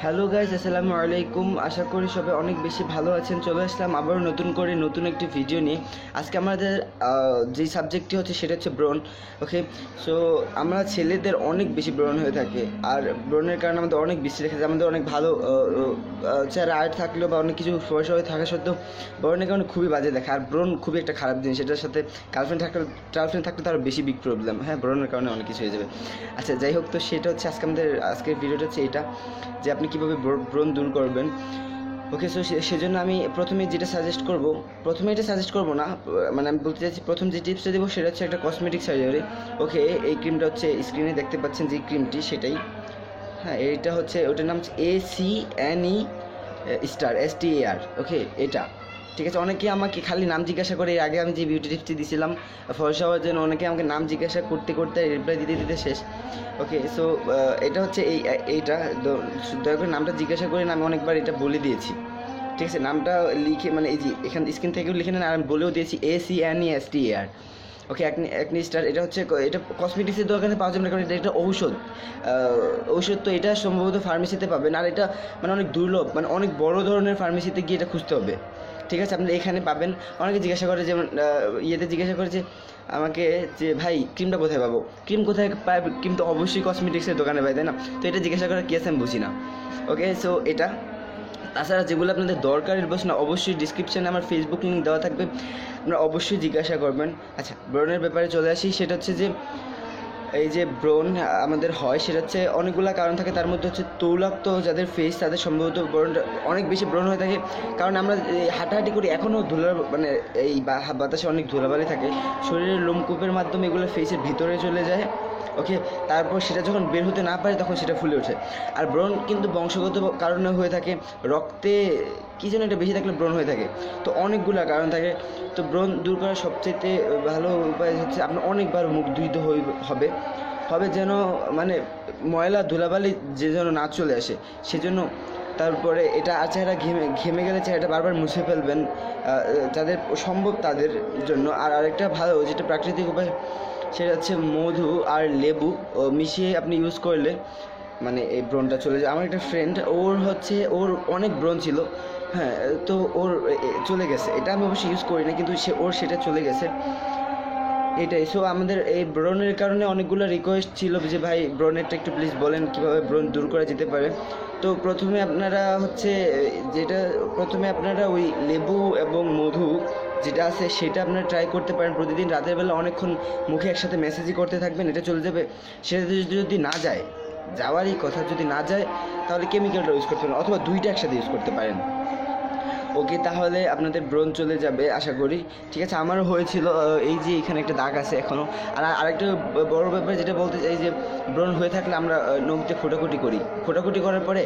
Hello guys, আসসালামু আলাইকুম। আশা করি সবাই অনেক বেশি ভালো আছেন। চলে আসলাম আবারও নতুন একটি ভিডিও নিয়ে। আজকে আমাদের যে সাবজেক্টটি হচ্ছে সেটা হচ্ছে ব্রণ। ওকে, সো আমরা ছেলেদের অনেক বেশি ব্রণ হয়ে থাকে, আর ব্রণের কারণে আমাদের অনেক বেশি দেখা যায়। আমাদের অনেক ভালো চেহারা আর্ট থাকলেও বা অনেক কিছু পয়সা হয়ে থাকা সত্ত্বেও ব্রণের কারণে খুবই বাজে দেখা। আর ব্রণ খুবই একটা খারাপ জিনিস। এটার সাথে গার্লফ্রেন্ড থাকলে তো আরও বেশি বিগ প্রবলেম। হ্যাঁ, ব্রণের কারণে অনেক কিছু হয়ে যাবে। আচ্ছা, যাই হোক, তো সেটা হচ্ছে আজকের ভিডিওটা হচ্ছে এটা, যে আপনি কীভাবে ব্রণ দূর করবেন। ওকে, সো সেজন্য আমি প্রথমে এটা সাজেস্ট করবো না, মানে আমি বলতে চাইছি প্রথম যে টিপসটা দেবো সেটা হচ্ছে একটা কসমেটিক সার্জারি। ওকে, এই ক্রিমটা হচ্ছে স্ক্রিনে দেখতে পাচ্ছেন যে ক্রিমটি, সেটাই। হ্যাঁ, এইটা হচ্ছে, ওটার নাম হচ্ছে ACNE স্টার STAR। ওকে, এটা ঠিক আছে। অনেকে আমাকে খালি নাম জিজ্ঞাসা করে, এর আগে আমি যে বিউটি টিপসটি দিয়েছিলাম ফর্সা হওয়ার জন্য, অনেকে আমাকে নাম জিজ্ঞাসা করতে করতে রিপ্লাই দিতে শেষ। ওকে, সো এটা হচ্ছে এইটা দয়া করে নামটা জিজ্ঞাসা করে না, আমি অনেকবার এটা বলে দিয়েছি। ঠিক আছে, নামটা লিখে, মানে এই যে এখান স্ক্রিন থেকেও লিখে নেন, আর আমি বলেও দিয়েছি ACNE STAR। ওকে, একনি স্টার। এটা হচ্ছে, এটা কসমেটিক্সের দোকানে পাওয়া যাবে না, কারণ এটা ঔষধ। তো এটা সম্ভবত ফার্মেসিতে পাবেন, আর এটা মানে অনেক দুর্লভ, মানে অনেক বড় ধরনের ফার্মেসিতে গিয়ে এটা খুঁজতে হবে। ঠিক আছে, আপনি এখানে পাবেন। অনেকে জিজ্ঞাসা করে, যেমন জিজ্ঞাসা করে যে আমাকে, যে ভাই ক্রিমটা কোথায় পাবো, ক্রিম কোথায় পাই, ক্রিম তো অবশ্যই কসমেটিক্সের দোকানে পাই, তাই না? তো এটা জিজ্ঞাসা করার কি আছে আমি বুঝি না। ওকে, সো এটা। তাছাড়া যেগুলো আপনাদের দরকারের প্রশ্ন, অবশ্যই ডিসক্রিপশানে আমার ফেসবুক লিঙ্ক দেওয়া থাকবে, আপনারা অবশ্যই জিজ্ঞাসা করবেন। আচ্ছা, ব্রণের ব্যাপারে চলে আসি। সেটা হচ্ছে যে এই যে ব্রণ আমাদের হয়, সেটা হচ্ছে অনেকগুলো কারণ থাকে। তার মধ্যে হচ্ছে তৈলাক্ত যাদের ফেস, তাদের সম্ভবত অনেক বেশি ব্রণ হয়ে থাকে, কারণ আমরা হাঁটাহাঁটি করি, এখনও মানে এই বাতাসে অনেক ধুলাবালি থাকে, শরীরের লোমকূপের মাধ্যমে এগুলো ফেসের ভিতরে চলে যায়। ওকে, তারপর সেটা যখন বের হতে না পারে তখন সেটা ফুলে ওঠে। আর ব্রণ কিন্তু বংশগত কারণে হয়ে থাকে, রক্তে কী যেন এটা বেশি থাকলে ব্রণ হয়ে থাকে। তো অনেকগুলো কারণ থাকে। তো ব্রণ দূর করার সবচেয়ে ভালো উপায় হচ্ছে আপনার অনেকবার মুখ ধুইতে হবে যেন, মানে ময়লা ধুলাবালি যেন না চলে আসে সেজন্য। তারপরে এটা চেহারা ঘেমে গেলে চেহারাটা বারবার মুছে ফেলবেন, যাদের সম্ভব তাদের জন্য। আর আরেকটা ভালো যেটা প্রাকৃতিক উপায়, সেটা হচ্ছে মধু আর লেবু মিশিয়ে আপনি ইউজ করলে মানে এই ব্রণটা চলে যায়। আমার একটা ফ্রেন্ড, ওর অনেক ব্রণ ছিল। হ্যাঁ, তো ওর চলে গেছে। এটা আমি অবশ্যই ইউজ করি না, কিন্তু সেটা চলে গেছে, এটাই। সো আমাদের এই ব্রণের কারণে অনেকগুলো রিকোয়েস্ট ছিল যে ভাই ব্রণেরটা একটু প্লিজ বলেন কীভাবে ব্রণ দূর করা যেতে পারে। তো প্রথমে আপনারা ওই লেবু এবং মধু যেটা আছে সেটা আপনারা ট্রাই করতে পারেন। প্রতিদিন রাতের বেলা অনেকক্ষণ মুখে একসাথে ম্যাসাজই করতে থাকবেন, এটা চলে যাবে। সেটা যদি না যায়, যাওয়ারই কথা, যদি না যায় তাহলে কেমিক্যালটা ইউজ করতে পারেন, অথবা দুইটা একসাথে ইউজ করতে পারেন। ওকে, তাহলে আপনাদের ব্রণ চলে যাবে আশা করি। ঠিক আছে, আমারও হয়েছিল, এই যে এখানে একটা দাগ আছে এখনও। আর আরেকটা বড় ব্যাপার যেটা বলতে চাই, যে ব্রণ হয়ে থাকলে আমরা নখতে ফোটাকুটি করার পরে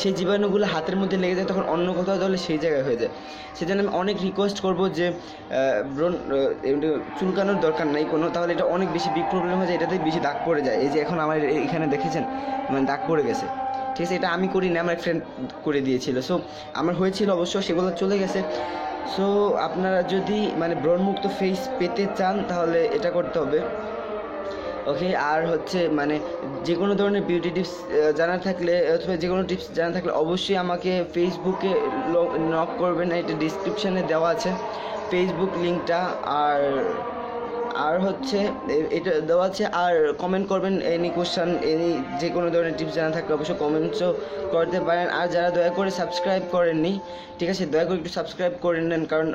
সেই জীবাণুগুলো হাতের মধ্যে লেগে যায়, তখন অন্য কোথাও তাহলে সেই জায়গায় হয়ে যায়। সেজন্য আমি অনেক রিকোয়েস্ট করবো যে ব্রণ চুলকানোর দরকার নেই কোনো, তাহলে এটা অনেক বেশি বিগ প্রবলেম হয়ে যায়, এটাতেই বেশি দাগ পড়ে যায়। এই যে এখন আমার এখানে দেখেছেন, মানে দাগ পড়ে গেছে। ঠিক আছে, এটা আমি করি না, আমার ফ্রেন্ড করে দিয়েছিল। সো আমার হয়েছিল অবশ্য, সেগুলো চলে গেছে। সো আপনারা যদি মানে ব্রণমুক্ত ফেস পেতে চান তাহলে এটা করতে হবে। ওকে, আর হচ্ছে মানে যে কোনো ধরনের বিউটি টিপস জানার থাকলে, অথবা যে কোনো টিপস জানার থাকলে অবশ্যই আমাকে ফেসবুকে নক করবেন, এটা ডিসক্রিপশানে দেওয়া আছে ফেসবুক লিঙ্কটা। আর হচ্ছে এটা দেওয়া আছে, আর কমেন্ট করবেন, এনি কোশ্চেন, যে কোনো ধরনের টিপস জানা থাকলে অবশ্যই কমেন্টসও করতে পারেন। আর যারা দয়া করে সাবস্ক্রাইব করেননি, ঠিক আছে, দয়া করে একটু সাবস্ক্রাইব করে নেন, কারণ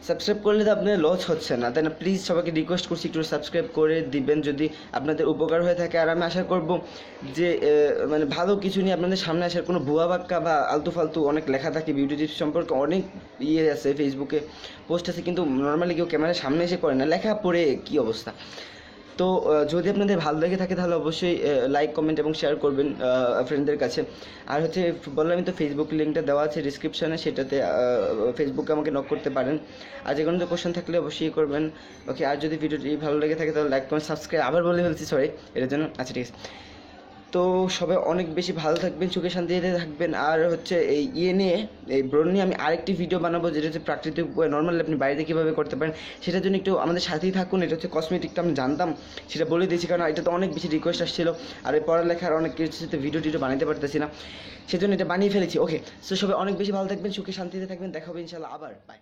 সাবস্ক্রাইব করলে তো আপনার লস হচ্ছে না, তাই না? প্লিজ সবাইকে রিকোয়েস্ট করছি একটু সাবস্ক্রাইব করে দিবেন যদি আপনাদের উপকার হয়ে থাকে। আর আমি আশা করব যে মানে ভালো কিছু নিয়ে আপনাদের সামনে আসার। কোনো ভুয়া বাক্কা বা আলতু ফালতু অনেক লেখা থাকে বিউটি টিপস সম্পর্কে, অনেক আছে ফেসবুকে পোস্ট আছে, কিন্তু নর্মালি কেউ ক্যামেরার সামনে এসে করে না, লেখা পড়ে কী অবস্থা। তো যদি আপনাদের ভালো লেগে থাকে তাহলে অবশ্যই লাইক, কমেন্ট এবং শেয়ার করবেন ফ্রেন্ডদের কাছে। আর হচ্ছে বললামই তো, ফেসবুক লিঙ্কটা দেওয়া আছে ডিসক্রিপশানে, সেটাতে ফেসবুকে আমাকে নক করতে পারেন। আর যে কোনো কোশ্চেন থাকলে অবশ্যই করবেন। ওকে, আর যদি ভিডিওটি ভালো লেগে থাকে তাহলে লাইক, কমেন্ট, সাবস্ক্রাইব, আবার বলে ফেলছি, সরি এটার জন্য। আচ্ছা, ঠিক আছে। তো সবাই অনেক বেশি ভালো থাকবেন, সুখে শান্তিতে থাকবেন। আর হচ্ছে এই নিয়ে, এই ব্রণ নিয়ে আমি আরেকটি ভিডিও বানাবো, যেটা হচ্ছে প্রাকৃতিক নর্মালি আপনি বাড়িতে কীভাবে করতে পারেন, সেটার জন্য একটু আমাদের সাথেই থাকুন। এটা হচ্ছে কসমেটিকটা আমি জানতাম, সেটা বলে দিয়েছি, কারণ এটা তো অনেক বেশি রিকোয়েস্ট আসছিল। আর এই পড়ালেখার অনেক কিছুর সাথে ভিডিও টিডিও বানাতে পারতেছি না, সেজন্য এটা বানিয়ে ফেলেছি। ওকে, সো সবাই অনেক বেশি ভালো থাকবেন, সুখে শান্তিতে থাকবেন। দেখা হবে ইনশাল্লাহ আবার। বাই।